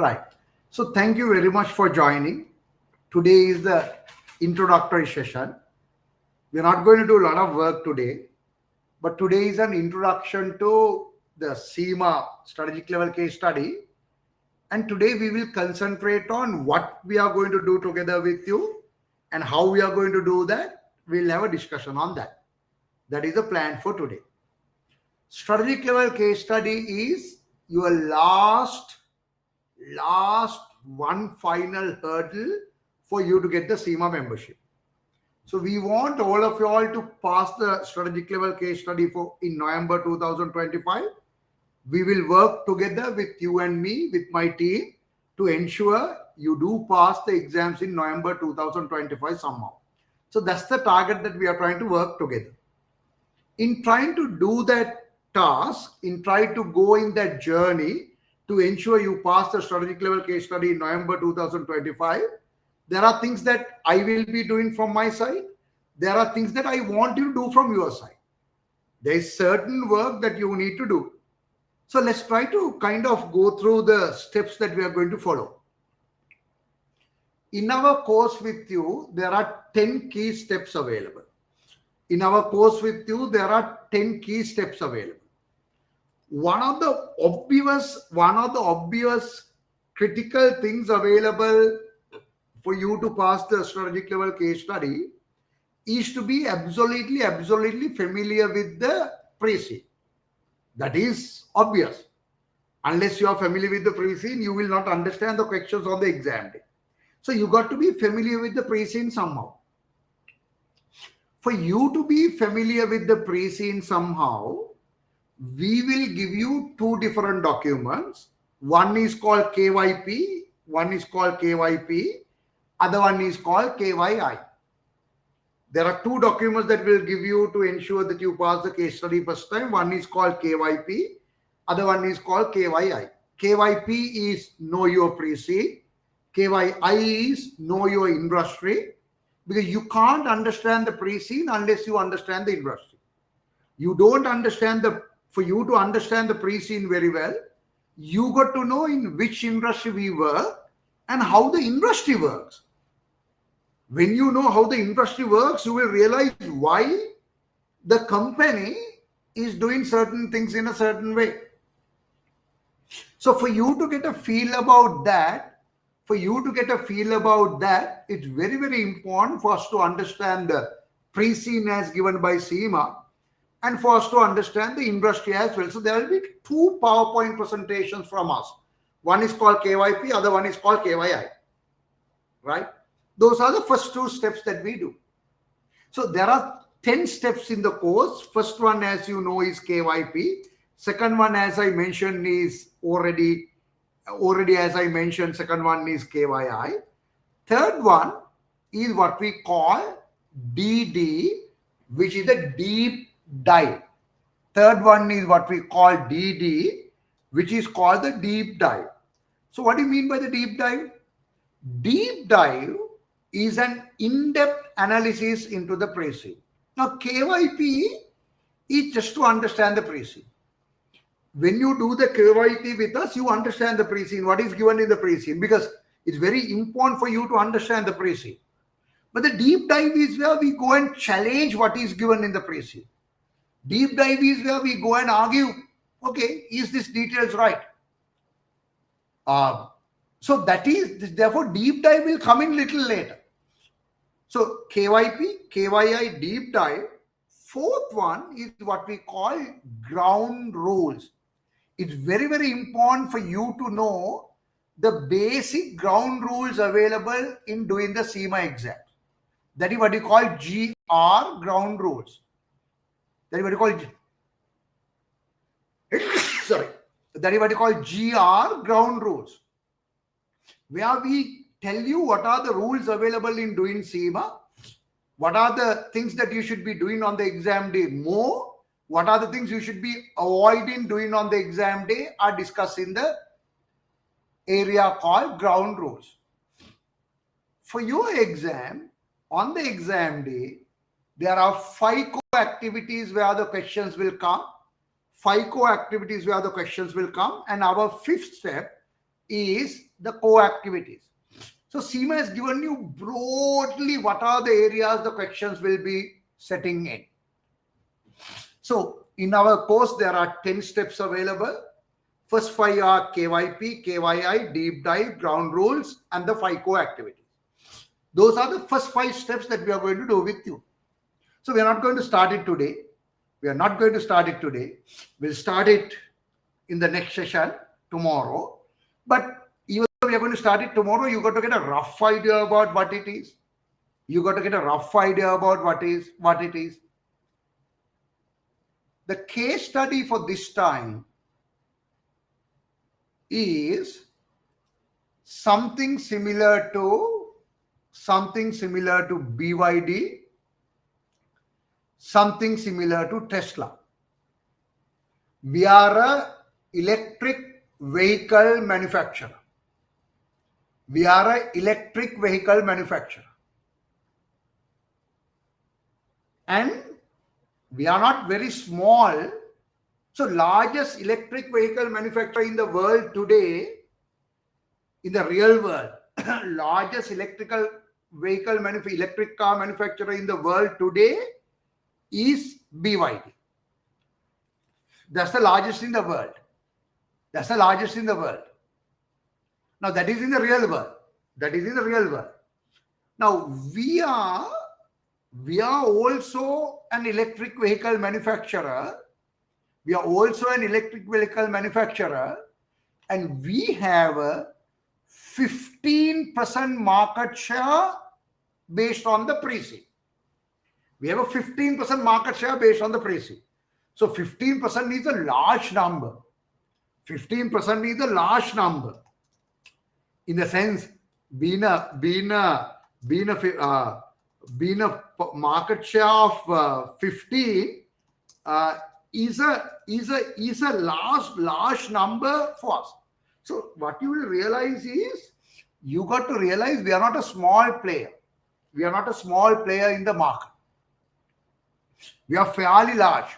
Right. So thank you very much for joining. Today is the introductory session. We're not going to do a lot of work today, but today is an introduction to the SEMA strategic level case study. And today we will concentrate on what we are going to do together with you and how we are going to do that. We'll have a discussion on that. That is the plan for today. Strategic level case study is your last one final hurdle for you to get the SEMA membership. So we want all of you all to pass the strategic level case study in November 2025. We will work together with you and me, with my team, to ensure you do pass the exams in November 2025 somehow. So that's the target that we are trying to work together. In trying to do that task, in trying to go in that journey to ensure you pass the strategic level case study in November 2025, there are things that I will be doing from my side. There are things that I want you to do from your side. There is certain work that you need to do. So let's try to kind of go through the steps that we are going to follow. In our course with you, there are 10 key steps available. In our course with you, there are 10 key steps available. One of the obvious critical things available for you to pass the strategic level case study is to be absolutely familiar with the pre-scene. That is obvious. Unless you are familiar with the pre-scene, you will not understand the questions on the exam day. So you got to be familiar with the pre-scene somehow. For you to be familiar with the pre-scene somehow, we will give you two different documents. One is called KYP, other one is called KYI. There are two documents that will give you to ensure that you pass the case study first time. One is called KYP, other one is called KYI. KYP is know your pre-scene. KYI is know your industry, because you can't understand the pre-scene unless you understand the industry. You don't understand for you to understand the pre-scene very well, you got to know in which industry we work and how the industry works. When you know how the industry works, you will realize why the company is doing certain things in a certain way. So for you to get a feel about that, it's very, very important for us to understand the pre-scene as given by SEMA and for us to understand the industry as well. So there will be two PowerPoint presentations from us. One is called KYP, other one is called KYI. Right? Those are the first two steps that we do. So there are 10 steps in the course. First one, as you know, is KYP. Second one, as I mentioned, is already as I mentioned, second one is KYI. Third one is what we call DD, which is a deep dive. Third one is what we call DD, which is called the deep dive. So what do you mean by the deep dive? Deep dive is an in-depth analysis into the pre-scene. Now, KYP is just to understand the pre-scene. When you do the KYP with us, you understand the pre-scene, what is given in the pre-scene, because it's very important for you to understand the pre-scene. But the deep dive is where we go and challenge what is given in the pre-scene. Deep dive is where we go and argue, okay, is this details right? So that is, therefore, deep dive will come in little later. So KYP, KYI, deep dive. Fourth one is what we call ground rules. It's very, very important for you to know the basic ground rules available in doing the SEMA exam. That is what you call GR ground rules. That is what you call That is what you call GR ground rules, where we tell you what are the rules available in doing SEMA, what are the things that you should be doing on the exam day more, what are the things you should be avoiding doing on the exam day are discussed in the area called ground rules. For your exam, on the exam day, there are 5 activities where the questions will come. 5 activities where the questions will come. And our 5th step is the co-activities. So SEMA has given you broadly what are the areas the questions will be setting in. So in our course, there are 10 steps available. First 5 are KYP, KYI, deep dive, ground rules, and the 5 co-activities. Those are the first 5 steps that we are going to do with you. So we are not going to start it today. We'll start it in the next session tomorrow. But even though we are going to start it tomorrow, you got to get a rough idea about what it is. The case study for this time is something similar to BYD, something similar to Tesla. We are an electric vehicle manufacturer. And we are not very small. So largest electric vehicle manufacturer in the world today, in the real world, largest electric car manufacturer in the world today is BYD. That's the largest in the world. Now that is in the real world. Now we are also an electric vehicle manufacturer. And we have a 15% market share based on the pre-seed. So 15% is a large number. In the sense, being a market share of 15 is a large number for us. So what you will realize is, you got to realize we are not a small player. In the market. We are fairly large.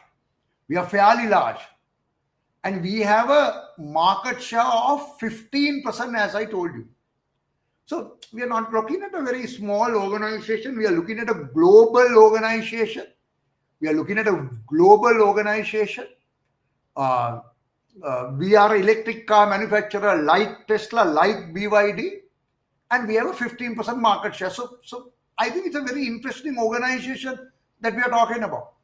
And we have a market share of 15%, as I told you. So we are not looking at a very small organization. We are looking at a global organization. We are an electric car manufacturer like Tesla, like BYD, and we have a 15% market share. So I think it's a very interesting organization that we are talking about.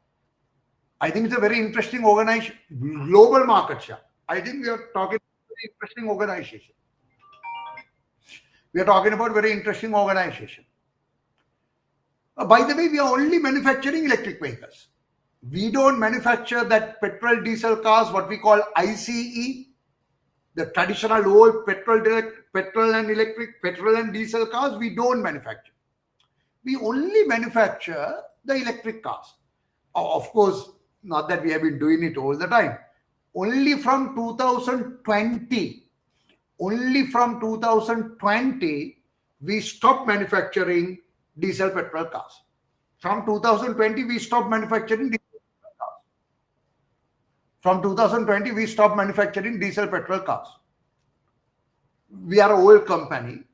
Global market share. I think we are talking about a very interesting organization. By the way, we are only manufacturing electric vehicles. We don't manufacture that petrol diesel cars, what we call ICE, the traditional old petrol and diesel cars. We don't manufacture. We only manufacture the electric cars. Of course, not that we have been doing it all the time. Only from 2020, we stopped manufacturing diesel petrol cars. From 2020, we stopped manufacturing diesel petrol cars. We are an old company.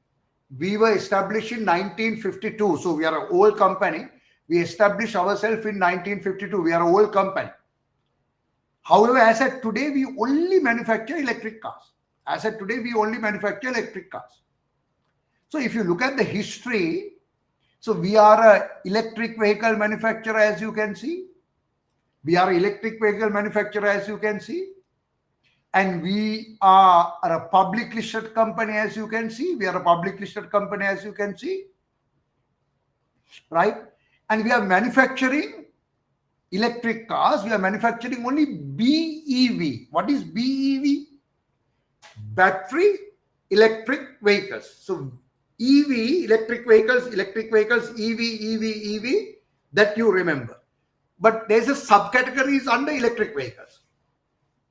We were established in 1952. So we are an old company. We established ourselves in 1952. We are an old company. However, as at today, we only manufacture electric cars. So if you look at the history, so we are an electric vehicle manufacturer, as you can see. And we are a public listed company, as you can see. Right? And we are manufacturing electric cars. We are manufacturing only BEV. What is BEV? Battery electric vehicles. So EV, electric vehicles, EV, that you remember. But there's a subcategories under electric vehicles.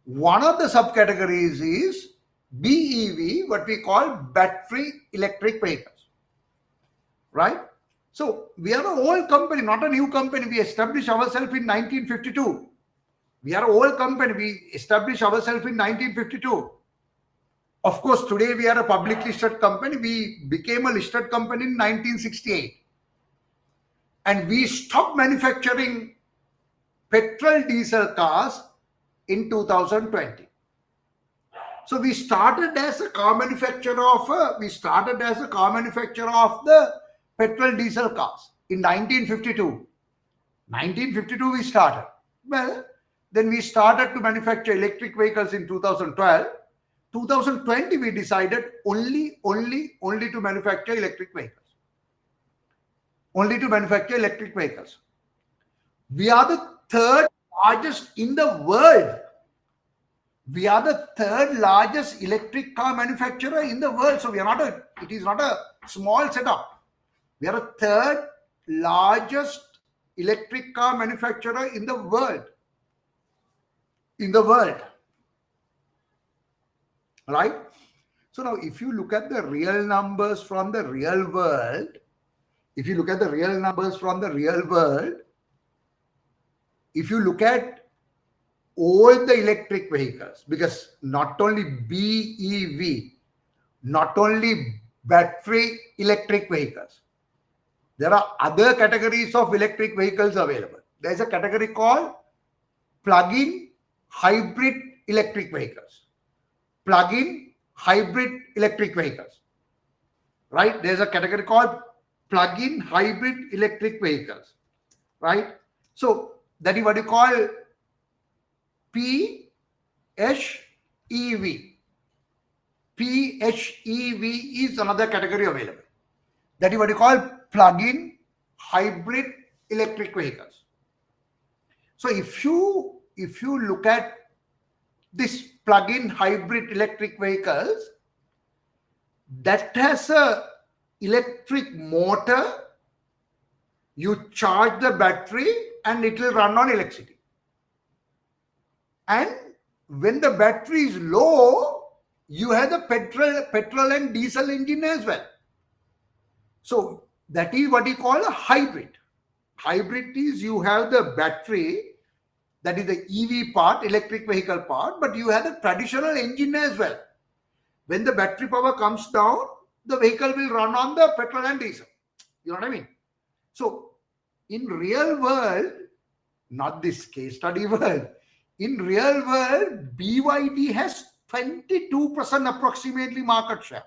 One of the subcategories is BEV, what we call battery electric vehicles. Right? So we are an old company, not a new company. We established ourselves in 1952. We are an old company. We established ourselves in 1952. Of course, today we are a publicly listed company. We became a listed company in 1968. And we stopped manufacturing petrol diesel cars in 2020. So we started as a car manufacturer of the petrol diesel cars in 1952. 1952 we started. Well, then we started to manufacture electric vehicles in 2012. 2020 we decided only to manufacture electric vehicles. Only to manufacture electric vehicles. We are the third largest in the world. We are the third largest electric car manufacturer in the world. So it is not a small setup. We are a third largest electric car manufacturer in the world. Right? So now if you look at the real numbers from the real world, if you look at all the electric vehicles, because not only BEV, not only battery electric vehicles, there are other categories of electric vehicles available. There is a category called plug-in hybrid electric vehicles. Plug-in hybrid electric vehicles. Right? There's a category called plug-in hybrid electric vehicles. Right? So that is what you call PHEV. PHEV is another category available. That is what you call plug-in hybrid electric vehicles. So if you look at this plug-in hybrid electric vehicles, that has a electric motor, you charge the battery and it will run on electricity. And when the battery is low, you have the petrol and diesel engine as well. So that is what you call a hybrid. Hybrid is you have the battery, that is the EV part, electric vehicle part, but you have the traditional engine as well. When the battery power comes down, the vehicle will run on the petrol and diesel. You know what I mean? So in real world, not this case study world, in real world, BYD has 22% approximately market share.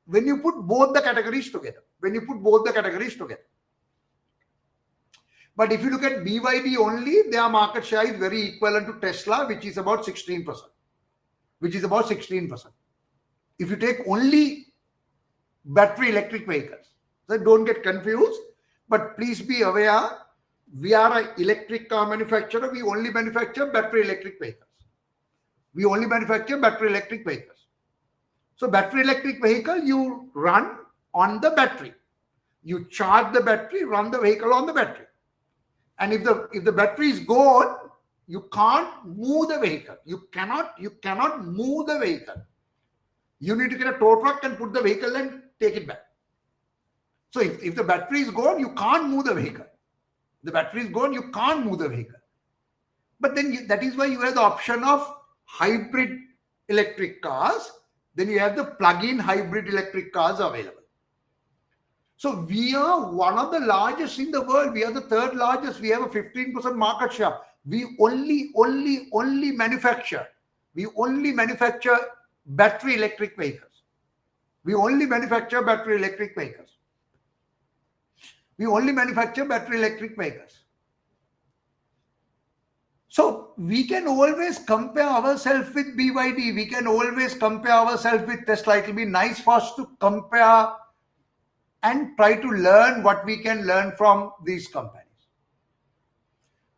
When you put both the categories together. But if you look at BYD only, their market share is very equivalent to Tesla, which is about 16%. If you take only battery electric vehicles, so don't get confused, but please be aware, we are an electric car manufacturer. We only manufacture battery electric vehicles. So battery electric vehicle, you run on the battery. You charge the battery, run the vehicle on the battery. And if the battery is gone, you can't move the vehicle. You cannot move the vehicle. You need to get a tow truck and put the vehicle and take it back. So if the battery is gone, you can't move the vehicle. But then that is why you have the option of hybrid electric cars. Then you have the plug-in hybrid electric cars available. So we are one of the largest in the world. We are the third largest. We have a 15% market share. We only manufacture battery electric vehicles. So we can always compare ourselves with BYD. We can always compare ourselves with Tesla. It will be nice for us to compare and try to learn what we can learn from these companies.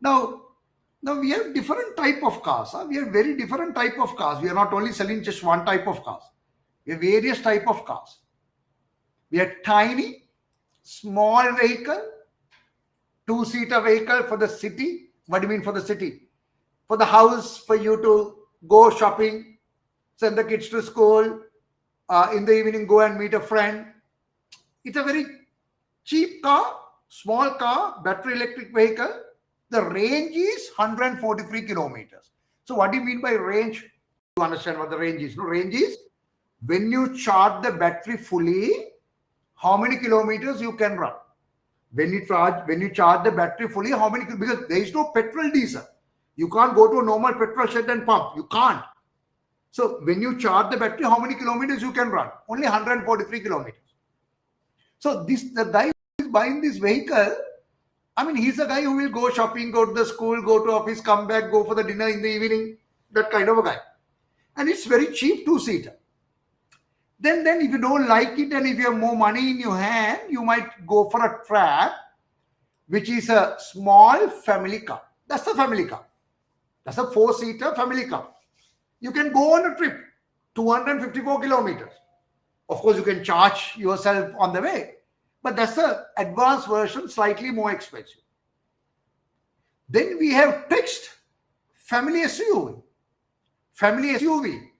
Now we have different type of cars. We have very different type of cars. We are not only selling just one type of cars. We have various type of cars. We have tiny, small vehicle, two-seater vehicle for the city. What do you mean for the city? For the house, for you to go shopping, send the kids to school, in the evening go and meet a friend. It's a very cheap car, small car, battery electric vehicle. The range is 143 kilometers. So what do you mean by range? You understand what the range is? No, range is when you charge the battery fully, how many kilometers you can run. When you charge the battery fully, how many, because there is no petrol diesel. You can't go to a normal petrol shed and pump. You can't. So when you charge the battery, how many kilometers you can run? Only 143 kilometers. So the guy who is buying this vehicle, I mean, he's a guy who will go shopping, go to the school, go to office, come back, go for the dinner in the evening. That kind of a guy. And it's very cheap, two-seater. Then if you don't like it and if you have more money in your hand, you might go for a Trap, which is a small family car. That's the family car. That's a four-seater family car. You can go on a trip, 254 kilometers. Of course, you can charge yourself on the way. But that's the advanced version, slightly more expensive. Then we have fixed family SUV. Family SUV.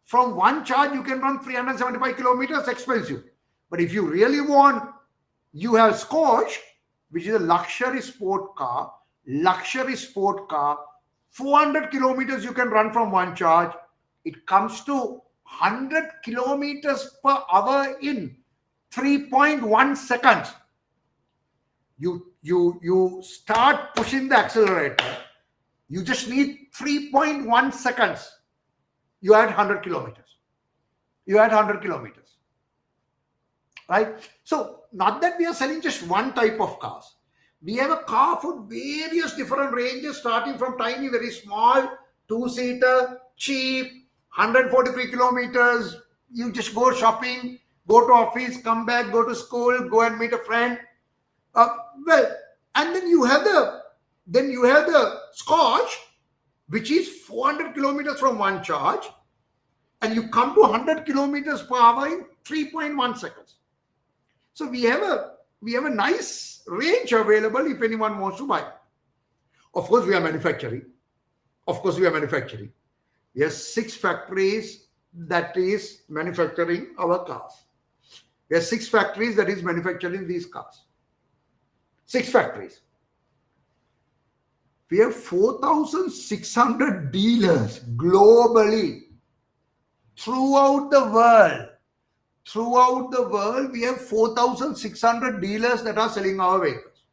From one charge, you can run 375 kilometers, expensive. But if you really want, you have Scotch, which is a luxury sport car, 400 kilometers you can run from one charge. It comes to 100 kilometers per hour in 3.1 seconds. You start pushing the accelerator. You just need 3.1 seconds. You had 100 kilometers. You had 100 kilometers. Right? So, not that we are selling just one type of cars. We have a car for various different ranges, starting from tiny, very small, two-seater, cheap, 143 kilometers. You just go shopping, go to office, come back, go to school, go and meet a friend. And then you have the Scotch, which is 400 kilometers from one charge, and you come to 100 kilometers per hour in 3.1 seconds. So we have a nice range available if anyone wants to buy. Of course, we are manufacturing. We have 6 factories that is manufacturing our cars. We have 6 factories that is manufacturing these cars. 6 factories. We have 4,600 dealers globally throughout the world. Throughout the world, we have 4,600 dealers that are selling our vehicles.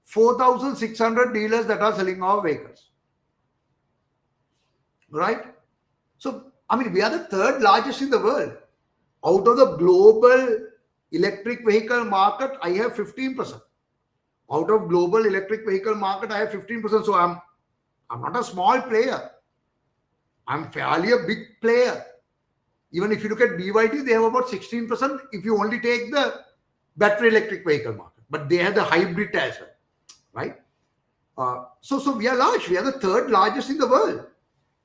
4,600 dealers that are selling our vehicles. Right? So, I mean, we are the 3rd largest in the world. Out of the global electric vehicle market, I have 15%. Out of global electric vehicle market, I have 15%. So I'm not a small player. I'm fairly a big player. Even if you look at BYD, they have about 16% if you only take the battery electric vehicle market. But they have the hybrid as well. Right? So we are large. We are the 3rd largest in the world.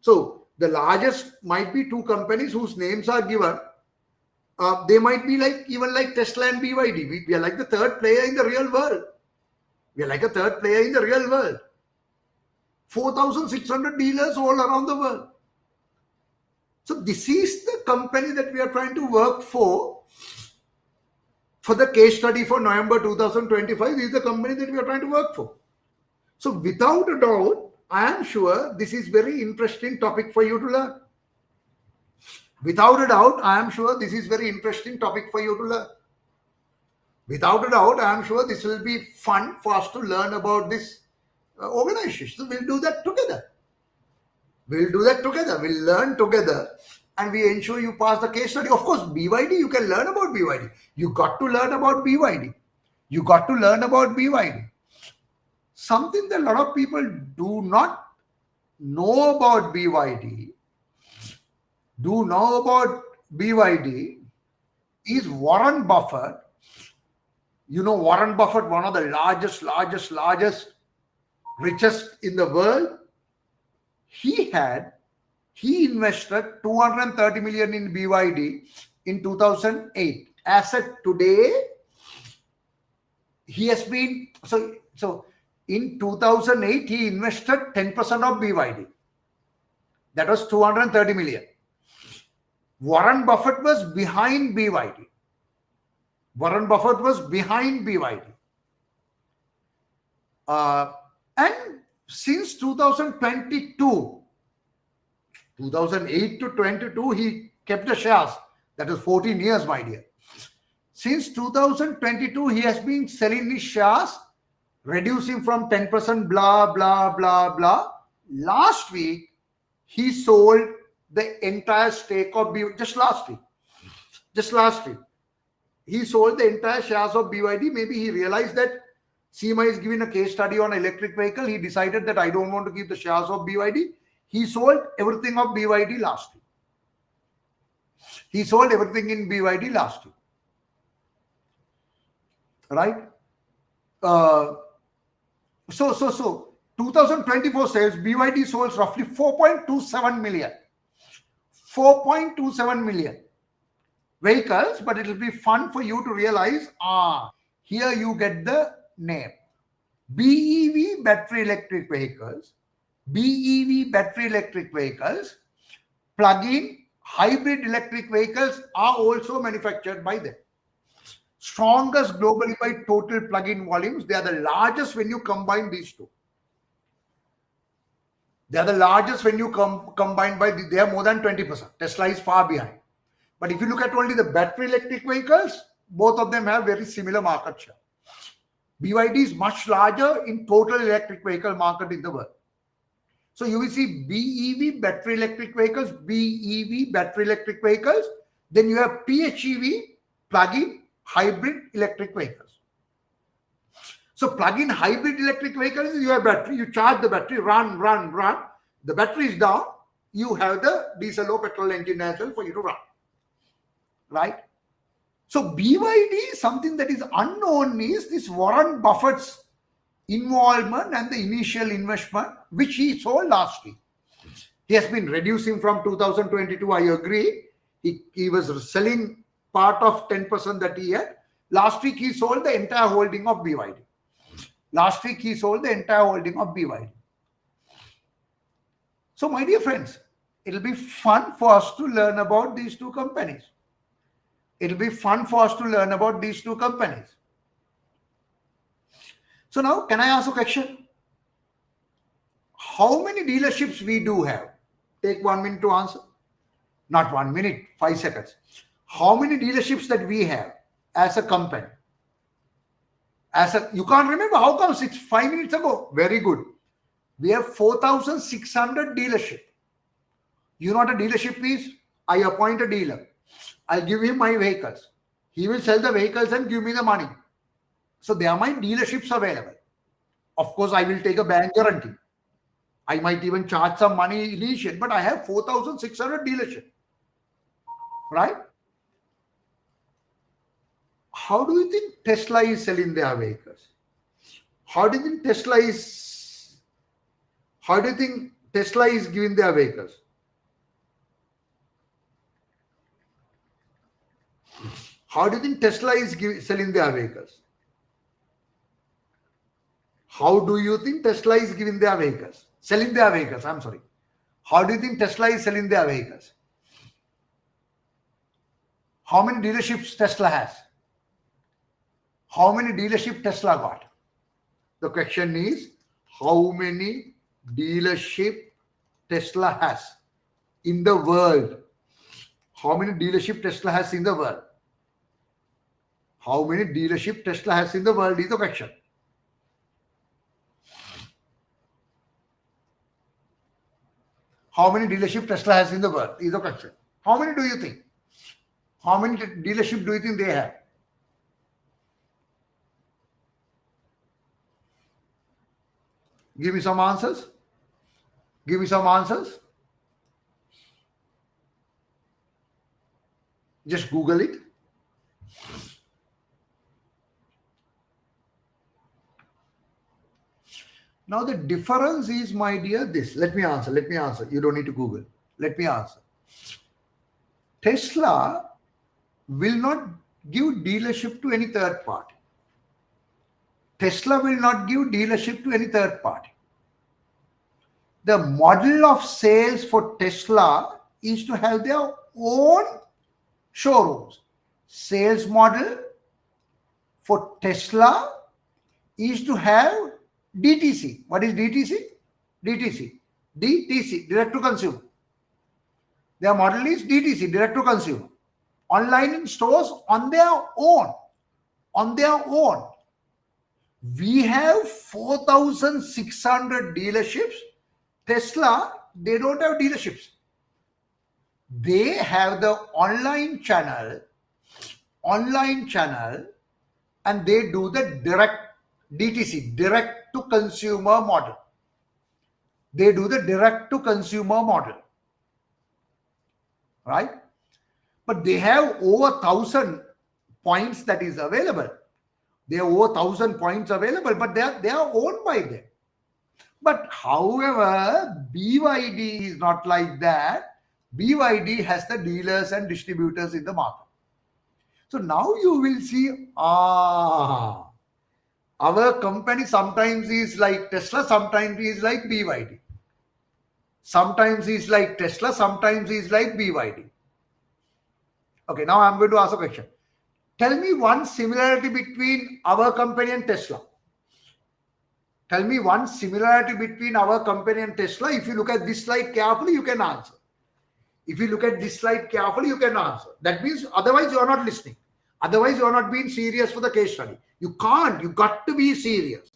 So the largest might be 2 companies whose names are given. They might be even like Tesla and BYD. We are like the 3rd player in the real world. We are like a 3rd player in the real world. 4,600 dealers all around the world. So this is the company that we are trying to work for the case study for November 2025. This is the company that we are trying to work for. So without a doubt, I am sure this is very interesting topic for you to learn. Without a doubt, I am sure this is very interesting topic for you to learn. Without a doubt, I am sure this will be fun for us to learn about this organization. So we'll do that together. We'll learn together and we ensure you pass the case study. Of course, BYD, you can learn about BYD. You got to learn about BYD. Something that a lot of people do not know about BYD, is Warren Buffett. You know Warren Buffett, one of the largest, richest in the world. He invested 230 million in BYD in 2008. As of today, he has been, so in 2008, he invested 10% of BYD. That was 230 million. Warren Buffett was behind BYD. And since 2008 to 22, he kept the shares. That is 14 years, my dear. Since 2022, he has been selling his shares, reducing from 10%, blah, blah, blah, blah. Last week, he sold the entire stake of BYD. Just last week. He sold the entire shares of BYD. Maybe he realized that SEMA is giving a case study on electric vehicle. He decided that I don't want to keep the shares of BYD. He sold everything of BYD last week. He sold everything in BYD last week. Right? So 2024 sales, BYD sold roughly 4.27 million. 4.27 million vehicles, but it will be fun for you to realize, here you get the name. BEV battery electric vehicles, plug-in hybrid electric vehicles are also manufactured by them. Strongest globally by total plug-in volumes. They are the largest when you combine these two. They are the largest when you combine by, they are more than 20%. Tesla is far behind. But if you look at only the battery electric vehicles, both of them have very similar market share. BYD is much larger in total electric vehicle market in the world. So you will see BEV battery electric vehicles, then you have PHEV, plug-in hybrid electric vehicles. So plug-in hybrid electric vehicles, you have battery, you charge the battery, run. The battery is down, you have the diesel or petrol engine as well for you to run. Right? So BYD, something that is unknown is this Warren Buffett's involvement and the initial investment, which he sold last week. He has been reducing from 2022, I agree. He was selling part of 10% that he had. Last week, he sold the entire holding of BYD. So, my dear friends, it will be fun for us to learn about these two companies. So now, can I ask a question? How many dealerships we do have? Take 1 minute to answer. Not 1 minute, 5 seconds. How many dealerships that we have as a company? You can't remember? How come? 5 minutes ago. Very good. We have 4,600 dealership. You know what a dealership is? I appoint a dealer. I'll give him my vehicles. He will sell the vehicles and give me the money. So there are my dealerships available. Of course, I will take a bank guarantee. I might even charge some money initially, but I have 4,600 dealerships. Right? How do you think Tesla is selling their vehicles? How do you think Tesla is giving their vehicles? How do you think Tesla is selling their vehicles? How do you think Tesla is giving their vehicles? Selling their vehicles, I'm sorry. How do you think Tesla is selling their vehicles? How many dealerships Tesla has? How many dealerships Tesla got? The question is, how many dealerships Tesla has in the world? How many dealerships Tesla has in the world? How many dealerships Tesla has in the world is the question. How many dealerships Tesla has in the world is the question. How many do you think? How many dealerships do you think they have? Give me some answers. Just Google it. Now the difference is, my dear, this. Let me answer. You don't need to Google. Let me answer. Tesla will not give dealership to any third party. The model of sales for Tesla is to have their own showrooms. Sales model for Tesla is to have DTC. What is DTC? DTC, direct to consumer. Their model is DTC, direct to consumer. Online in stores on their own. On their own. We have 4,600 dealerships. Tesla, they don't have dealerships. They have the online channel, and they do the direct DTC, direct to consumer model. They do the direct to consumer model, right? But they have over 1,000 points that is available. They have over 1,000 points available, but they are owned by them. But however, BYD is not like that. BYD has the dealers and distributors in the market. So now you will see, our company sometimes is like Tesla, sometimes is like BYD. Sometimes is like Tesla, sometimes is like BYD. Okay, now I'm going to ask a question. Tell me one similarity between our company and Tesla. Tell me one similarity between our company and Tesla. If you look at this slide carefully, you can answer. If you look at this slide carefully, you can answer. That means otherwise you are not listening. Otherwise you are not being serious for the case study. You can't. You got to be serious.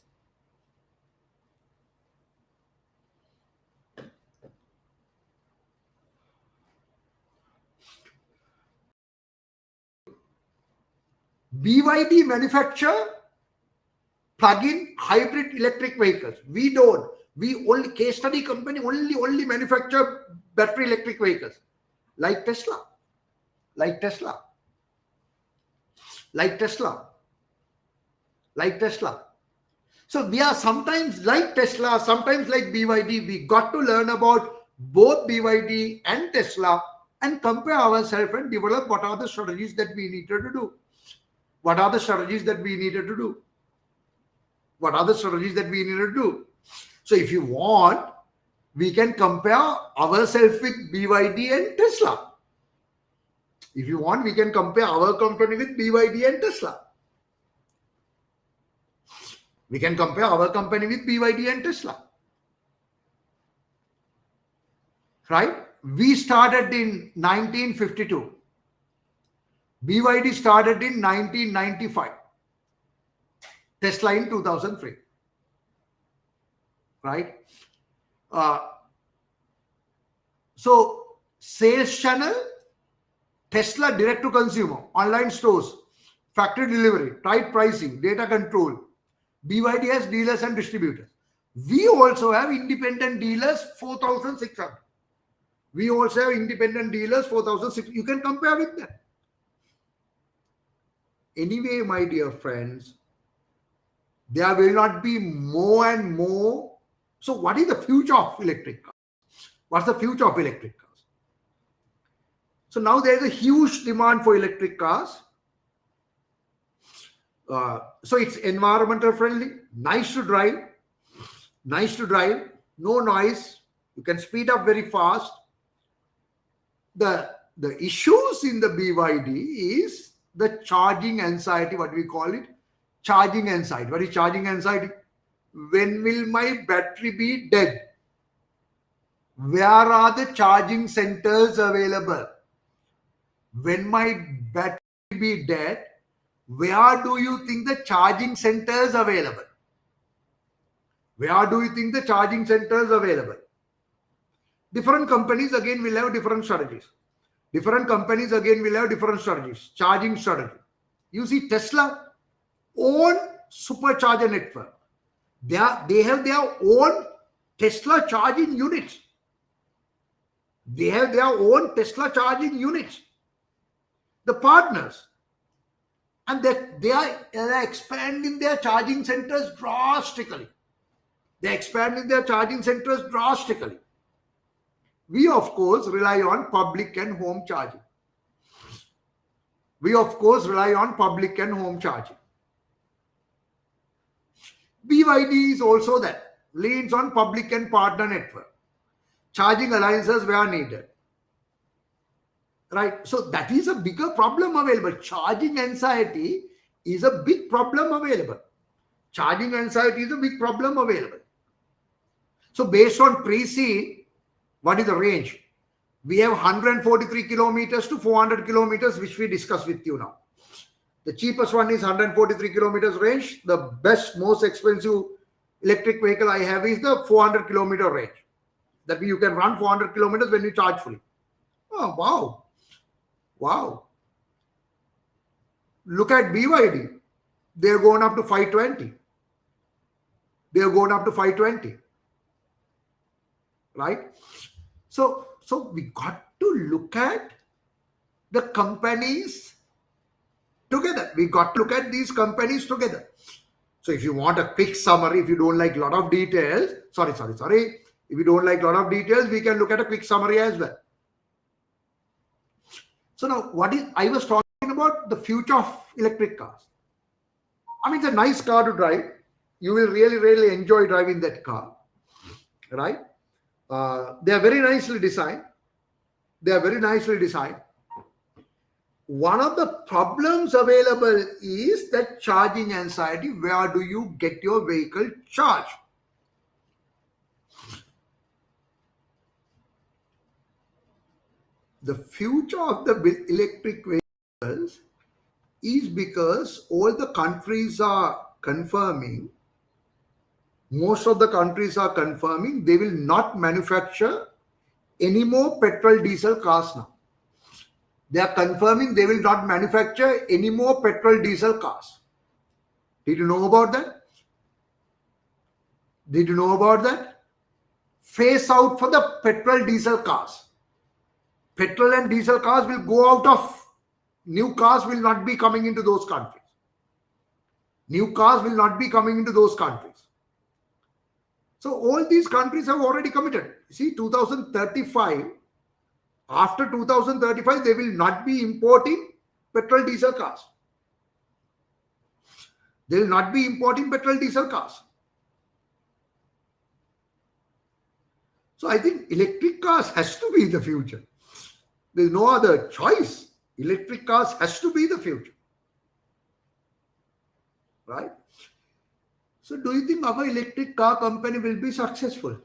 BYD manufacture plug-in hybrid electric vehicles. We don't. We only, case study company only manufacture battery electric vehicles. Like Tesla. Like Tesla. Like Tesla. Like Tesla. So we are sometimes like Tesla, sometimes like BYD. We got to learn about both BYD and Tesla and compare ourselves and develop what are the strategies that we needed to do. What are the strategies that we needed to do? What are the strategies that we needed to do? So if you want, we can compare ourselves with BYD and Tesla. If you want, we can compare our company with BYD and Tesla. We can compare our company with BYD and Tesla. Right? We started in 1952. BYD started in 1995. Tesla in 2003. Right? So, sales channel, Tesla direct to consumer, online stores, factory delivery, tight pricing, data control. BYD has dealers and distributors. We also have independent dealers, 4,600. We also have independent dealers, 4,600. You can compare with them. Anyway, my dear friends, there will not be more and more. So what is the future of electric cars? What's the future of electric cars? So now there is a huge demand for electric cars. So it's environmental friendly, nice to drive, no noise. You can speed up very fast. The issues in the BYD is the charging anxiety, what we call it. Charging anxiety. What is charging anxiety? When will my battery be dead? Where are the charging centers available? When my battery be dead, where do you think the charging centers available? Where do you think the charging centers available? Different companies again will have different strategies. Different companies again will have different strategies. Charging strategy. You see, Tesla own supercharger network. They have their own Tesla charging units. They have their own Tesla charging units. The partners. And they are expanding their charging centers drastically. They are expanding their charging centers drastically. We, of course, rely on public and home charging. We, of course, rely on public and home charging. BYD is also that. Leans on public and partner network. Charging alliances where needed. Right? So that is a bigger problem available. Charging anxiety is a big problem available. Charging anxiety is a big problem available. So based on pre-seen, what is the range? We have 143 kilometers to 400 kilometers, which we discussed with you now. The cheapest one is 143 kilometers range. The best, most expensive electric vehicle I have is the 400 kilometer range. That means you can run 400 kilometers when you charge fully. Oh, wow. Wow. Look at BYD. They're going up to 520. They're going up to 520. Right? So we got to look at the companies together. We got to look at these companies together. So if you want a quick summary, if you don't like a lot of details, sorry. If you don't like a lot of details, we can look at a quick summary as well. So now I was talking about the future of electric cars. I mean, it's a nice car to drive. You will really, really enjoy driving that car, right? They are very nicely designed. One of the problems available is that charging anxiety. Where do you get your vehicle charged? The future of the electric vehicles is because all the countries are confirming, most of the countries are confirming they will not manufacture any more petrol diesel cars now. They are confirming they will not manufacture any more petrol diesel cars. Did you know about that? Phase out for the petrol diesel cars. Petrol and diesel cars will go out of, new cars will not be coming into those countries. So all these countries have already committed. See, 2035, after 2035, they will not be importing petrol diesel cars. So I think electric cars has to be the future. There's no other choice. Electric cars has to be the future. Right? So do you think our electric car company will be successful?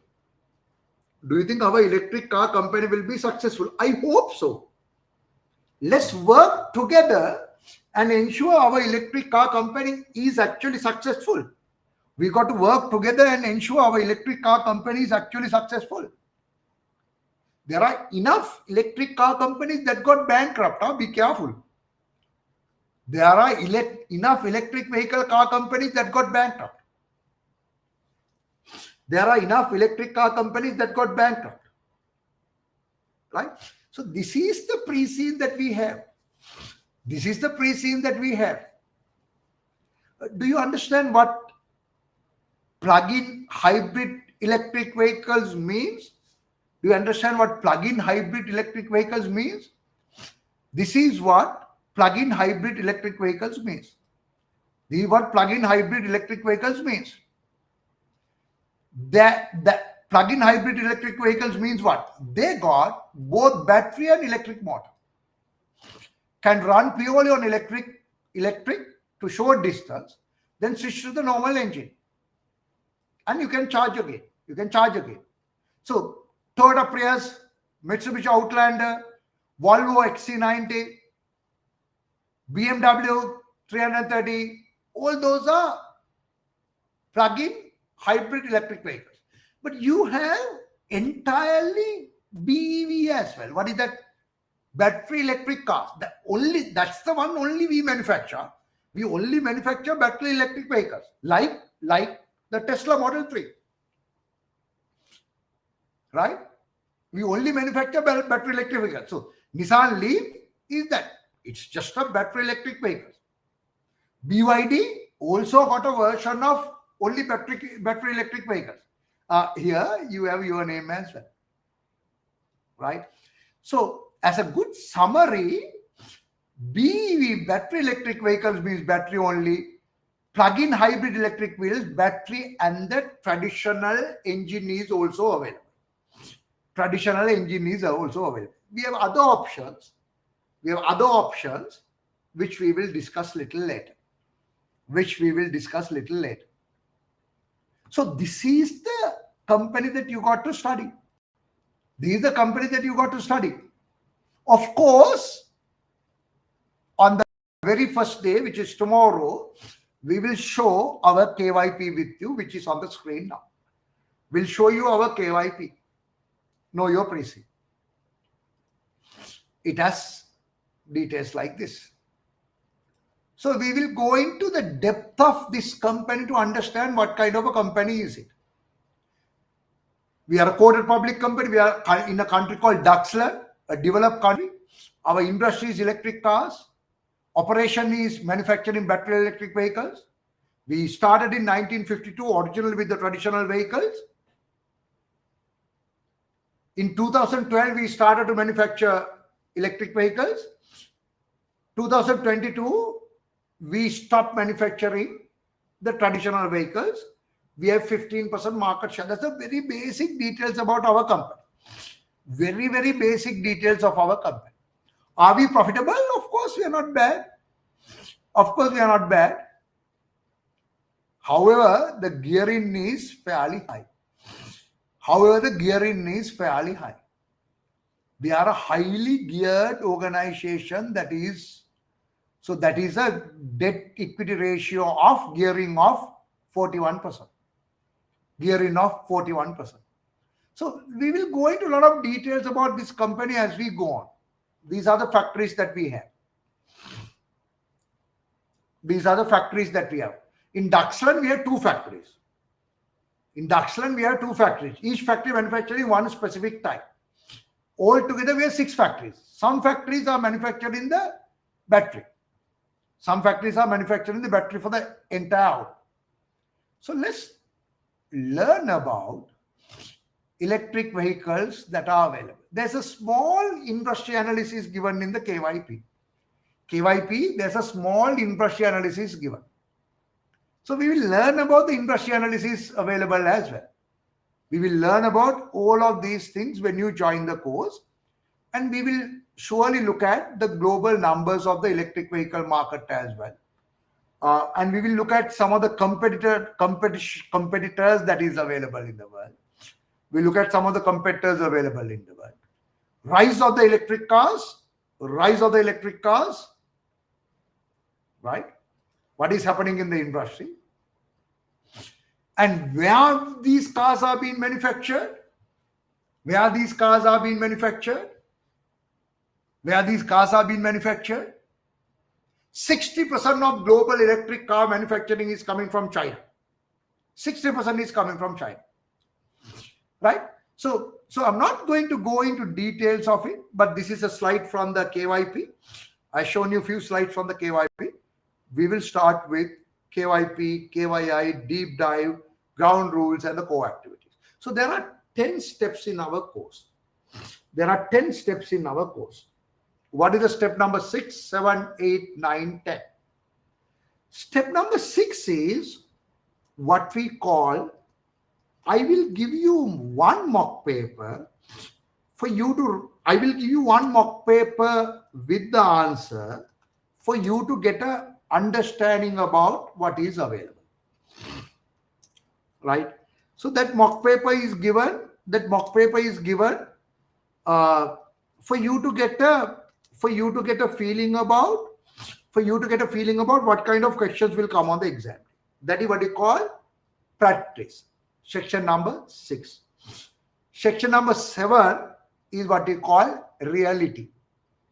I hope so. Let's work together and ensure our electric car company is actually successful. We got to work together and ensure our electric car company is actually successful. There are enough electric car companies that got bankrupt. Be careful. There are enough electric vehicle car companies that got bankrupt. Right? So this is the pre-scene that we have. Do you understand what plug-in hybrid electric vehicles means? This is what plug-in hybrid electric vehicles means. That plug-in hybrid electric vehicles means what? They got both battery and electric motor. Can run purely on electric to short distance, then switch to the normal engine. And you can charge again. So Toyota Prius, Mitsubishi Outlander, Volvo XC90, BMW 330, all those are plug-in hybrid electric vehicles. But you have entirely BEV as well. What is that? Battery electric cars. That's the one only we manufacture. We only manufacture battery electric vehicles, like the Tesla Model 3. Right? We only manufacture battery electric vehicles. So Nissan Leaf is that. It's just a battery electric vehicle. BYD also got a version of only battery electric vehicles. Here you have your name as well. Right? So as a good summary, BEV, battery electric vehicles, means battery only. Plug-in hybrid electric vehicles, battery, and the traditional engine is also available. We have other options. Which we will discuss little later. So this is the company that you got to study. This is the company that you got to study. Of course, on the very first day, which is tomorrow, we will show our KYP with you, which is on the screen now. We'll show you our KYP. Know your pre-C. It has details like this. So we will go into the depth of this company to understand what kind of a company is it. We are a quoted public company. We are in a country called Duxland, a developed country. Our industry is electric cars. Operation is manufacturing battery electric vehicles. We started in 1952, originally with the traditional vehicles. In 2012, we started to manufacture electric vehicles. 2022, we stopped manufacturing the traditional vehicles. We have 15% market share. That's the very basic details about our company. Very, very basic details of our company. Are we profitable? Of course, we are not bad. Of course, we are not bad. However, the gearing is fairly high. We are a highly geared organization that is a debt equity ratio of gearing of 41%. So we will go into a lot of details about this company as we go on. These are the factories that we have. In Duxland, we have two factories. Each factory manufacturing one specific type. Altogether, we have 6 factories. Some factories are manufactured in the battery. Some factories are manufacturing the battery for the entire. So let's learn about electric vehicles that are available. There's a small industry analysis given in the KYP. There's a small industry analysis given. So we will learn about the industry analysis available as well. We will learn about all of these things when you join the course. And we will surely look at the global numbers of the electric vehicle market as well. And we will look at some of the competitors that is available in the world. We look at some of the competitors available in the world. Rise of the electric cars. Right? What is happening in the industry? And where these cars are being manufactured? 60% of global electric car manufacturing is coming from China. 60% is coming from China. Right? So I'm not going to go into details of it, but this is a slide from the KYP. I've shown you a few slides from the KYP. We will start with KYP, KYI, deep dive, ground rules, and the core activities. So there are 10 steps in our course. What is the step number 6, 7, 8, 9, 10? Step number 6 is what we call, I will give you one mock paper with the answer for you to get a understanding about what is available. Right? So that mock paper is given. For you to get a feeling about what kind of questions will come on the exam. That is what you call practice. Section number 6. Section number 7 is what you call reality.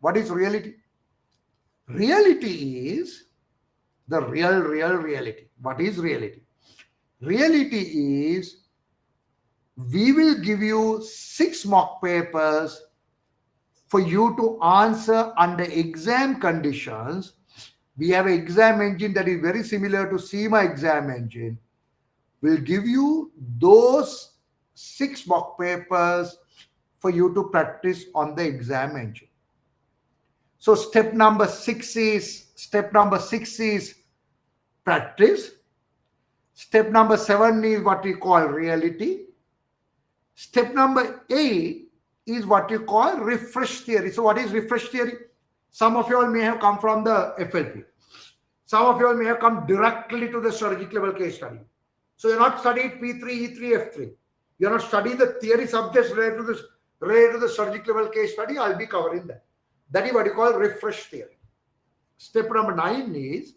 What is reality? Reality is the real reality. What is reality? Reality is we will give you 6 mock papers for you to answer under exam conditions. We have an exam engine that is very similar to SEMA exam engine. We'll give you those 6 mock papers for you to practice on the exam engine. So step number 6 is practice. Step number 7 is what we call reality. Step number 8 is what you call refresh theory. So what is refresh theory? Some of you all may have come from the FLP. Some of you all may have come directly to the strategic level case study. So you're not studied P3, E3, F3. You're not studying the theory subjects related to this related to the strategic level case study, I'll be covering that. That is what you call refresh theory. Step number 9 is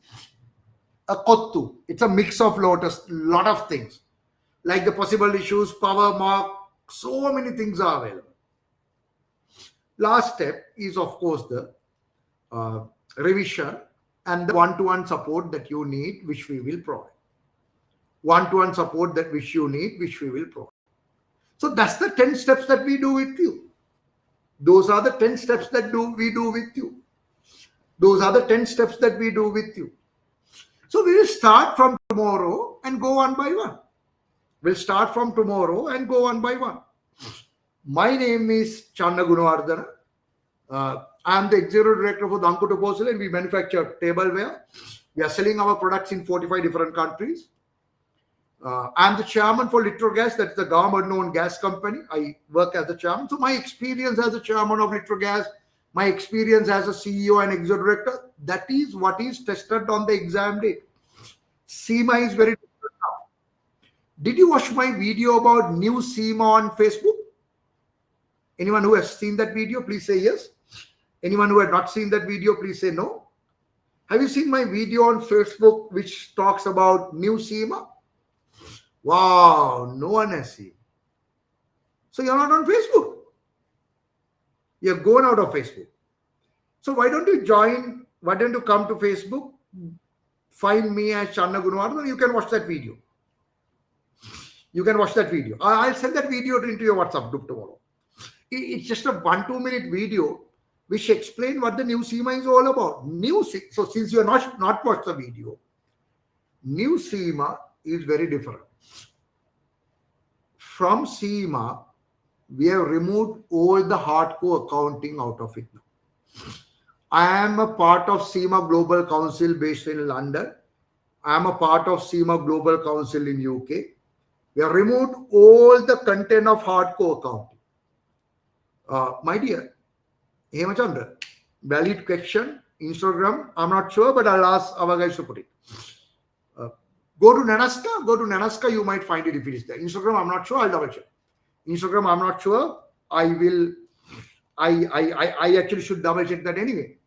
a kottu. It's a mix of lot of things. Like the possible issues, power mark, so many things are available. Last step is, of course, the revision and the one-to-one support that you need, which we will provide. One-to-one support that which you need, which we will provide. So that's the 10 steps that we do with you. Those are the 10 steps that we do with you. Those are the 10 steps that we do with you. So we will start from tomorrow and go one by one. We'll start from tomorrow and go one by one. My name is Channa Gunawardana. I am the executive director for Dankoto Porcelain. We manufacture tableware. We are selling our products in 45 different countries. I am the chairman for Litrogas, that's the government-owned gas company. I work as the chairman. So my experience as the chairman of Litrogas, my experience as a CEO and executive director, that is what is tested on the exam day. SEMA is very different now. Did you watch my video about new SEMA on Facebook? Anyone who has seen that video, please say yes. Anyone who had not seen that video, please say no. Have you seen my video on Facebook which talks about new SEMA? Wow, no one has seen. So you're not on Facebook. You're gone out of Facebook. So why don't you join? Why don't you come to Facebook? Find me as Channa Gunawardana. You can watch that video. You can watch that video. I'll send that video into your WhatsApp group tomorrow. It's just a 1-2 minute video which explains what the new SEMA is all about. So since you are not watched the video, new SEMA is very different. From SEMA, we have removed all the hardcore accounting out of it now. I am a part of SEMA Global Council based in London. I am a part of SEMA Global Council in UK. We have removed all the content of hardcore accounting. My dear, Hemachandra, valid question, Instagram, I'm not sure, but I'll ask our guys to put it. Go to Nanaska, you might find it if it is there. Instagram, I'm not sure, I'll double check. Instagram, I'm not sure. I actually should double check that anyway.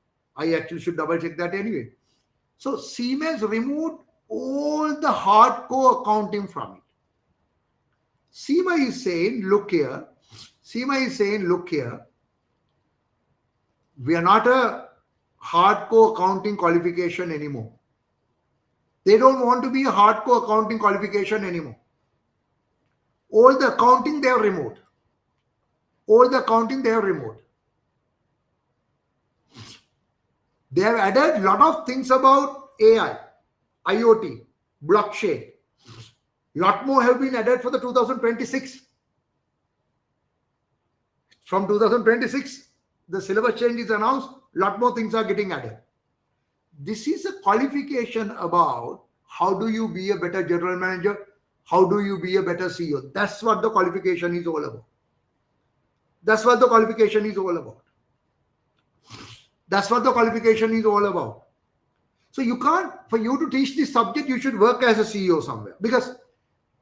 So SEMA has removed all the hardcore accounting from it. SEMA is saying, look here, we are not a hardcore accounting qualification anymore. They don't want to be a hardcore accounting qualification anymore. All the accounting they have removed. They have added a lot of things about AI, IoT, blockchain. Lot more have been added for the 2026. From 2026, the syllabus change is announced. Lot more things are getting added. This is a qualification about how do you be a better general manager, how do you be a better CEO. That's what the qualification is all about. So you can't, for you to teach this subject, you should work as a CEO somewhere. Because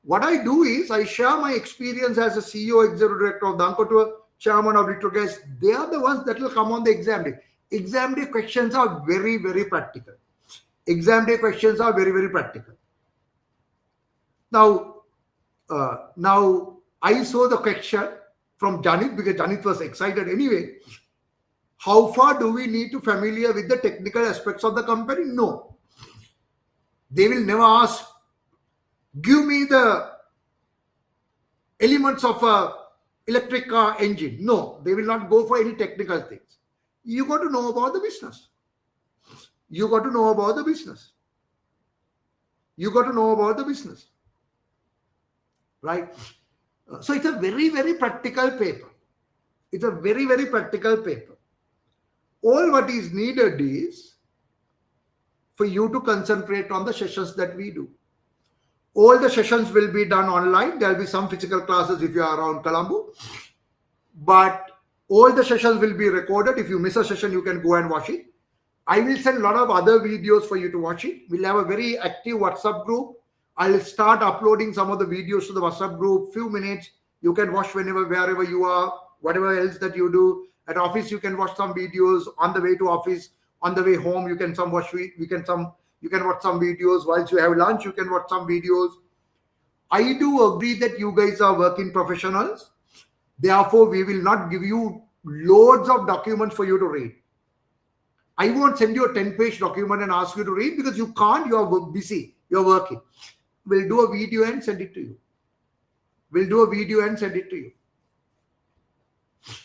what I do is I share my experience as a CEO, executive director of Dankoto, chairman of Litrogas. They are the ones that will come on the exam day. Exam day questions are very, very practical. Now I saw the question from Janit because Janit was excited anyway. How far do we need to familiar with the technical aspects of the company? No. They will never ask, give me the elements of a electric car engine. No, they will not go for any technical things. You got to know about the business. Right? So it's a very, very practical paper. All what is needed is for you to concentrate on the sessions that we do. All the sessions will be done online. There will be some physical classes if you are around Colombo. But all the sessions will be recorded. If you miss a session, you can go and watch it. I will send a lot of other videos for you to watch it. We'll have a very active WhatsApp group. I'll start uploading some of the videos to the WhatsApp group. Few minutes. You can watch wherever you are. whatever else that you do. At office, you can watch some videos on the way to office. On the way home, you can watch some videos. Whilst you have lunch, you can watch some videos. I do agree that you guys are working professionals. Therefore, we will not give you loads of documents for you to read. I won't send you a 10-page document and ask you to read because you can't. You are busy. You're working. We'll do a video and send it to you.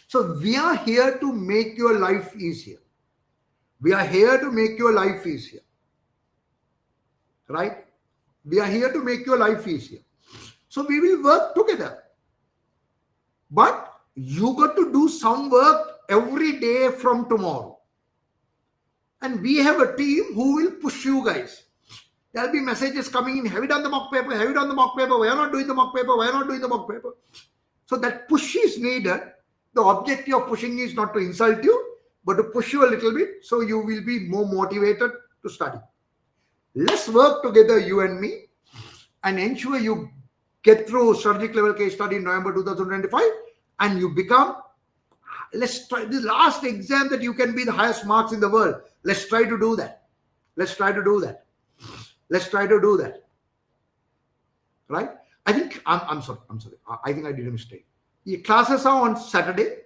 So we are here to make your life easier. Right? We are here to make your life easier. So we will work together. But you got to do some work every day from tomorrow. And we have a team who will push you guys. There'll be messages coming in. Have you done the mock paper? Have you done the mock paper? Why are not doing the mock paper? Why are not doing the mock paper? So that push is needed. The objective of pushing is not to insult you, but to push you a little bit so you will be more motivated to study. Let's work together, you and me, and ensure you get through strategic level case study in November 2025 and you become, let's try the last exam that you can be the highest marks in the world. Let's try to do that. Right? I think, I'm sorry. I think I did a mistake. The classes are on Saturday.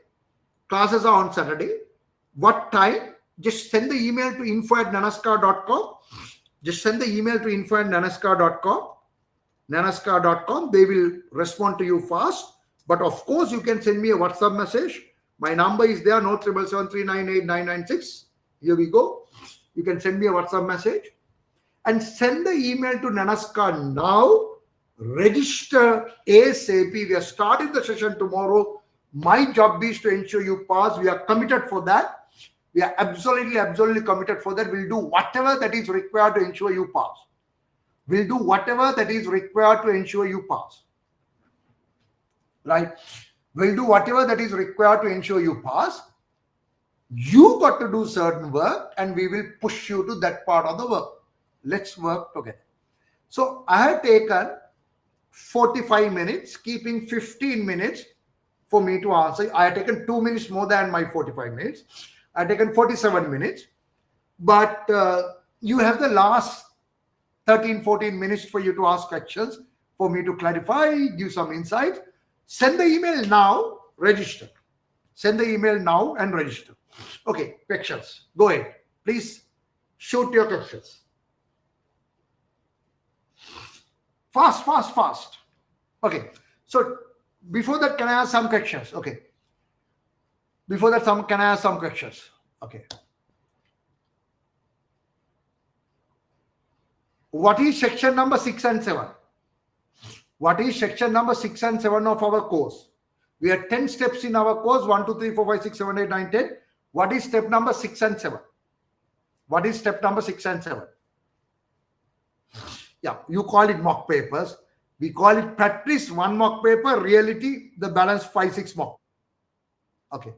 What time? Just send the email to info@nanaskar.com. Nanaskar.com. They will respond to you fast. But of course, you can send me a WhatsApp message. My number is there, no 777398996. Here we go. You can send me a WhatsApp message and send the email to Nanaskar now. Register ASAP. We are starting the session tomorrow. My job is to ensure you pass. We are committed for that. We are absolutely committed for that. We'll do whatever that is required to ensure you pass. Right? We'll do whatever that is required to ensure you pass. You got to do certain work and we will push you to that part of the work. Let's work together. So I have taken 45 minutes, keeping 15 minutes for me to answer. I have taken 2 minutes more than my 45 minutes. I have taken 47 minutes. But you have the last 13-14 minutes for you to ask questions, for me to clarify, give some insight. Send the email now, register. Okay, questions. Go ahead. Please shoot your questions. Fast. Okay. So before that, can I ask some questions? Okay. Can I ask some questions? Okay. What is section number 6 and 7? What is section number 6 and 7 of our course? We have 10 steps in our course. 1, 2, 3, 4, 5, 6, 7, 8, 9, 10. What is step number 6 and 7? Yeah, you call it mock papers. We call it practice, 1 mock paper, reality, the balance 5, 6 mock. Okay.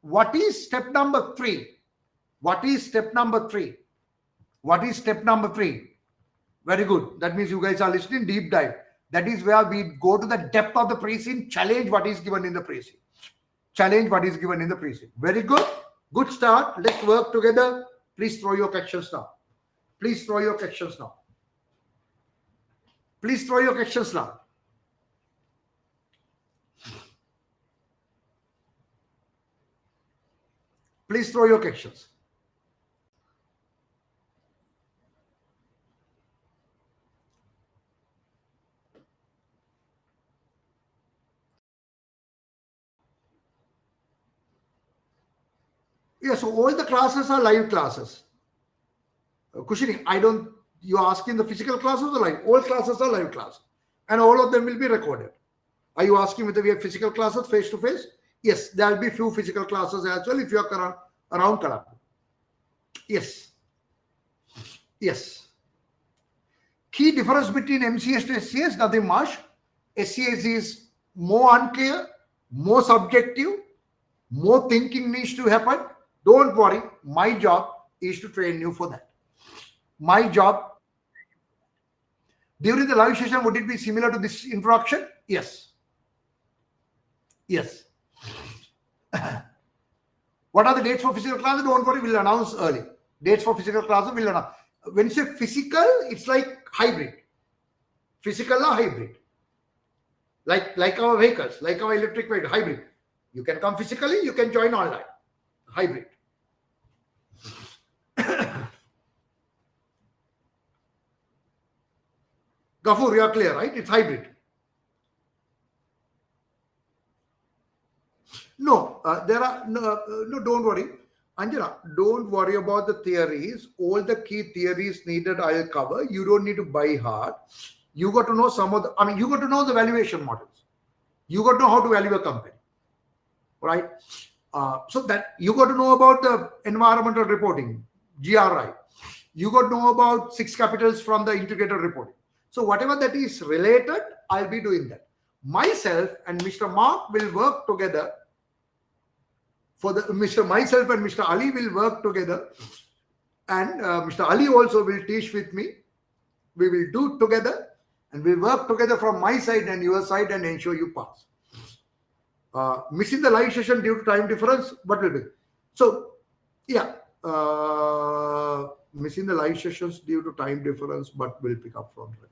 What is step number 3? Very good. That means you guys are listening. Deep dive. That is where we go to the depth of the pre-scene, challenge what is given in the pre-scene. Very good. Good start. Let's work together. Please throw your questions now. Please throw your questions now. Yeah, so all the classes are live classes. Kushini, you're asking the physical classes or live? All classes are live classes. And all of them will be recorded. Are you asking whether we have physical classes face to face? Yes, there will be few physical classes as well if you are around Colombo. Yes. Key difference between MCS to SCS, nothing much. SCS is more unclear, more subjective, more thinking needs to happen. Don't worry, my job is to train you for that. During the live session, would it be similar to this introduction? Yes. Yes. What are the dates for physical classes? Don't worry, we'll announce early. Dates for physical classes will announce. When you say physical, it's like hybrid. Physical or hybrid. Like our vehicles, like our electric vehicle, hybrid. You can come physically, you can join online. Hybrid. Gafur, you are clear, right? It's hybrid. No, there are no. Don't worry, Anjana. Don't worry about the theories. All the key theories needed, I'll cover. You don't need to buy hard. You got to know some of the. I mean, you got to know the valuation models. You got to know how to value a company, right? So that you got to know about the environmental reporting, GRI. You got to know about 6 capitals from the integrated reporting. So whatever that is related, I'll be doing that. Myself and Mr. Mark will work together. Myself and Mr. Ali will work together, and Mr. Ali also will teach with me. We will do together, and we'll work together from my side and your side and ensure you pass. Missing the live session due to time difference, what will be? So, yeah, missing the live sessions due to time difference, but we'll pick up from there.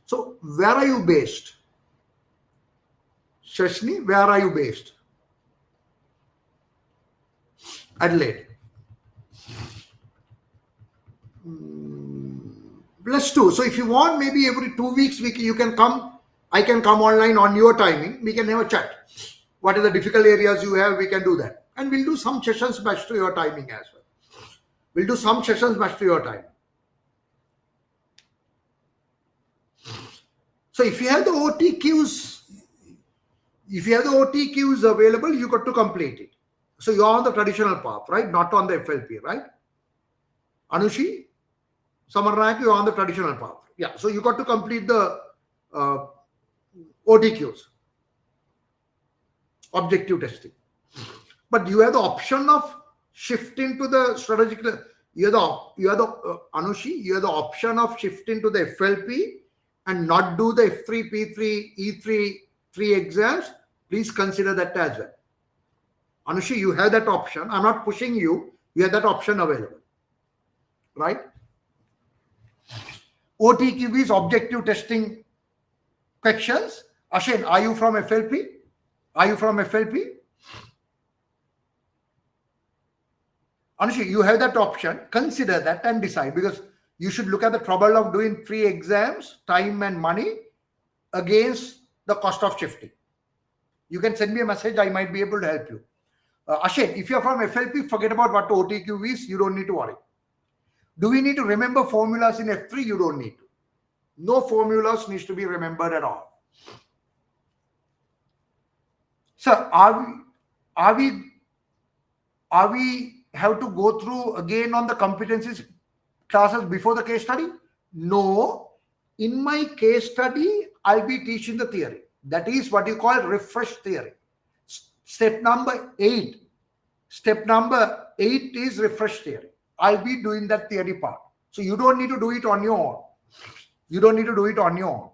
So, where are you based? Shashni, where are you based? Adelaide. +2. So if you want, maybe every 2 weeks you can come. I can come online on your timing. We can have a chat. What are the difficult areas you have? We can do that, and we'll do some sessions matched to your timing as well. We'll do some sessions matched to your timing. So if you have the OTQs available, you got to complete it. So you're on the traditional path, right? Not on the FLP, right? Anushi, Samarnayak, you're on the traditional path. Yeah, so you got to complete the OTQs, objective testing. But you have the option of shifting to the strategic. Anushi, you have the option of shifting to the FLP and not do the F3, P3, E3, 3 exams. Please consider that as well. Anushi, you have that option. I'm not pushing you. You have that option available. Right? OTQ is objective testing questions. Ashin, are you from FLP? Are you from FLP? Anushi, you have that option. Consider that and decide, because you should look at the trouble of doing 3 exams, time and money, against the cost of shifting. You can send me a message. I might be able to help you. Ashin, if you're from FLP, forget about what OTQ is. You don't need to worry. Do we need to remember formulas in F3? You don't need to. No formulas needs to be remembered at all. Sir, are we have to go through again on the competencies classes before the case study? No. In my case study, I'll be teaching the theory. That is what you call refresh theory. Step number 8. Step number 8 is refresh theory. I'll be doing that theory part. So you don't need to do it on your own. You don't need to do it on your own.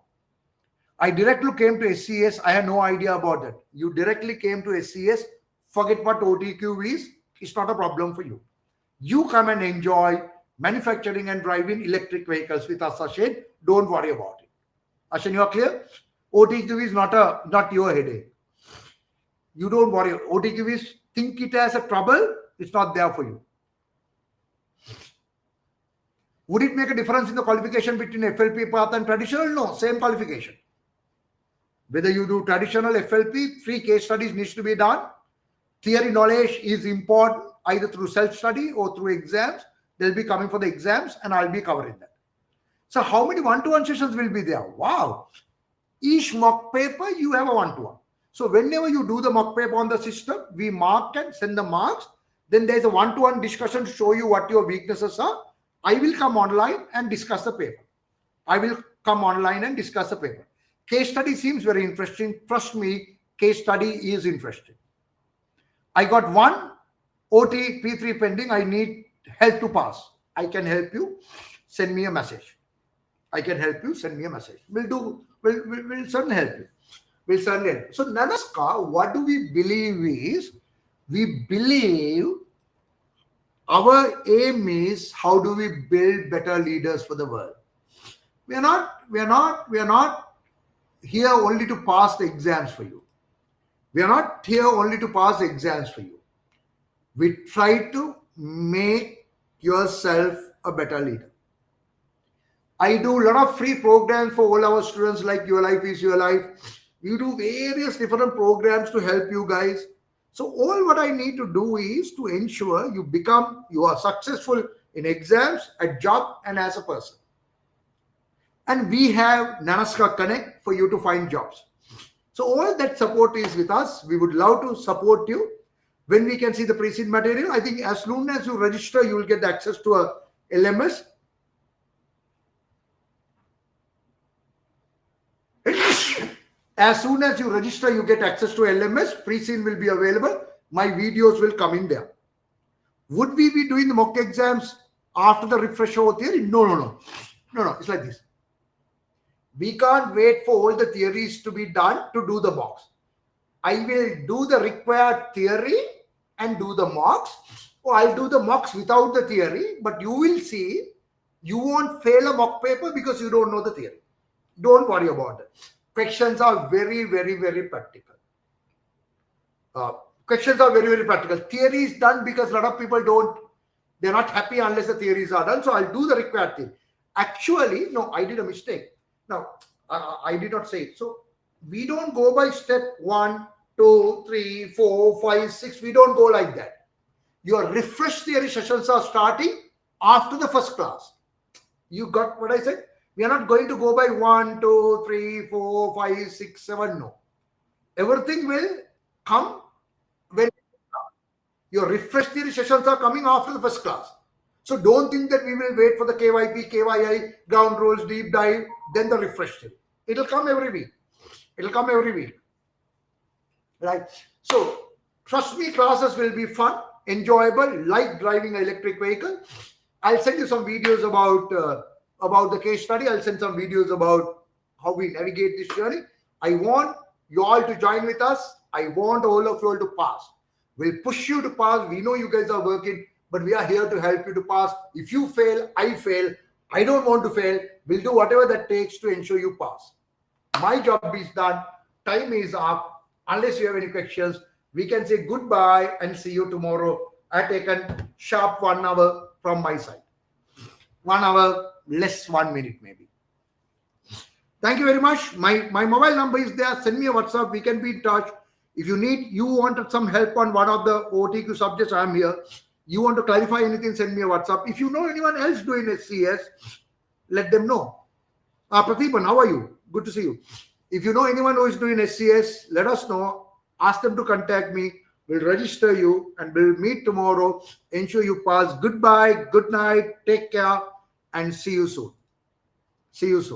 I directly came to SCS. I had no idea about that. You directly came to SCS. Forget what OTQ is. It's not a problem for you. You come and enjoy manufacturing and driving electric vehicles with us, Ashin. Don't worry about it. Ashin, you are clear? OTQ is not your headache. You don't worry. OTQ is, think it as a trouble. It's not there for you. Would it make a difference in the qualification between FLP path and traditional? No, same qualification. Whether you do traditional FLP, 3 case studies needs to be done. Theory knowledge is important, either through self-study or through exams. They'll be coming for the exams and I'll be covering that. So how many one-to-one sessions will be there? Wow. Each mock paper, you have a one-to-one. So whenever you do the mock paper on the system, we mark and send the marks. Then there's a one-to-one discussion to show you what your weaknesses are. I will come online and discuss the paper. Case study seems very interesting. Trust me, case study is interesting. I got 1 OT P3 pending. I need help to pass. I can help you. Send me a message. We'll certainly help you. will certainly help. So Nanaska, what do we believe is, we believe our aim is how do we build better leaders for the world. We are not here only to pass the exams for you. We are not here only to pass the exams for you. We try to make yourself a better leader. I do a lot of free programs for all our students, like Your Life is Your Life. We do various different programs to help you guys. So all what I need to do is to ensure you are successful in exams, at job, and as a person. And we have Nanaska Connect for you to find jobs. So all that support is with us. We would love to support you. When we can see the pre-seed material, I think as soon as you register, you will get access to a LMS. As soon as you register, you get access to LMS. Pre-seed will be available. My videos will come in there. Would we be doing the mock exams after the refresher or theory? No. It's like this. We can't wait for all the theories to be done to do the mocks. I will do the required theory and do the mocks, or I'll do the mocks without the theory, but you will see you won't fail a mock paper because you don't know the theory. Don't worry about it. Questions are very, very, very practical. Questions are very, very practical. Theory is done because a lot of people they're not happy unless the theories are done. So I'll do the required theory. Actually, no, I did a mistake. Now, I did not say it. So we don't go by step 1, 2, 3, 4, 5, 6. We don't go like that. Your refresh theory sessions are starting after the first class. You got what I said? We are not going to go by 1, 2, 3, 4, 5, 6, 7. No. Everything will come when your refresh theory sessions are coming after the first class. So don't think that we will wait for the KYP, KYI, ground rules, deep dive, then the refresh theory. It'll come every week. Right? So trust me, classes will be fun, enjoyable, like driving an electric vehicle. I'll send you some videos about the case study. I'll send some videos about how we navigate this journey. I want you all to join with us. I want all of you all to pass. We'll push you to pass. We know you guys are working, but we are here to help you to pass. If you fail, I fail. I don't want to fail. We'll do whatever that takes to ensure you pass. My job is done. Time is up. Unless you have any questions, we can say goodbye and see you tomorrow. I've taken sharp 1 hour from my side. 1 hour, less 1 minute maybe. Thank you very much. My mobile number is there. Send me a WhatsApp. We can be in touch. If you wanted some help on one of the OTQ subjects, I'm here. You want to clarify anything, send me a WhatsApp. If you know anyone else doing SCS, let them know. Prathipan, how are you? Good to see you. If you know anyone who is doing SCS, let us know. Ask them to contact me. We'll register you and we'll meet tomorrow. Ensure you pass. Goodbye, good night, take care, and see you soon. See you soon.